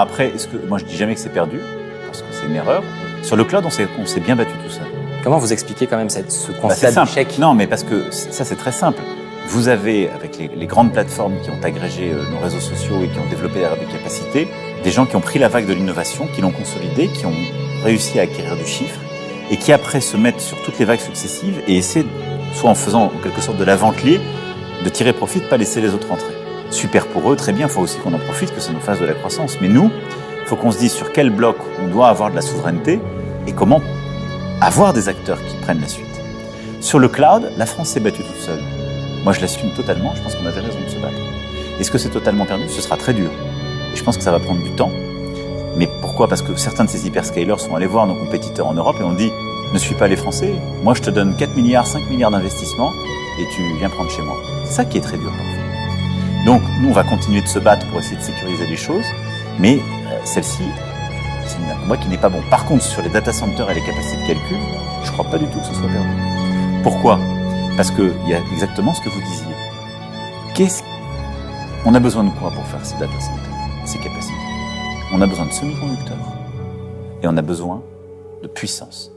Après, moi je dis jamais que c'est perdu, parce que c'est une erreur. Sur le cloud, on s'est bien battu tout seul. Comment vous expliquez quand même ce C'est constat simple. d'échec? Non, mais parce que ça, c'est très simple. Vous avez, avec les grandes plateformes qui ont agrégé nos réseaux sociaux et qui ont développé des capacités, des gens qui ont pris la vague de l'innovation, qui l'ont consolidée, qui ont réussi à acquérir du chiffre, et qui après se mettent sur toutes les vagues successives et essaient, soit en faisant en quelque sorte de l'avant-clé, de tirer profit, de ne pas laisser les autres entrer. Super pour eux, très bien, il faut aussi qu'on en profite, que ça nous fasse de la croissance. Mais nous, il faut qu'on se dise sur quel bloc on doit avoir de la souveraineté et comment avoir des acteurs qui prennent la suite. Sur le cloud, la France s'est battue toute seule. Moi, je l'assume totalement, je pense qu'on avait raison de se battre. Est-ce que c'est totalement perdu? Ce sera très dur. Et je pense que ça va prendre du temps. Mais pourquoi? Parce que certains de ces hyperscalers sont allés voir nos compétiteurs en Europe et ont dit « Ne suis pas les Français, moi je te donne 4 milliards, 5 milliards d'investissements et tu viens prendre chez moi. » C'est ça qui est très dur parfois. Donc, nous, on va continuer de se battre pour essayer de sécuriser les choses, mais celle-ci, c'est un combat qui n'est pas bon. Par contre, sur les data centers et les capacités de calcul, je ne crois pas du tout que ce soit perdu. Pourquoi? Parce qu'il y a exactement ce que vous disiez. On a besoin de quoi pour faire ces data centers, ces capacités? On a besoin de semi-conducteurs et on a besoin de puissance.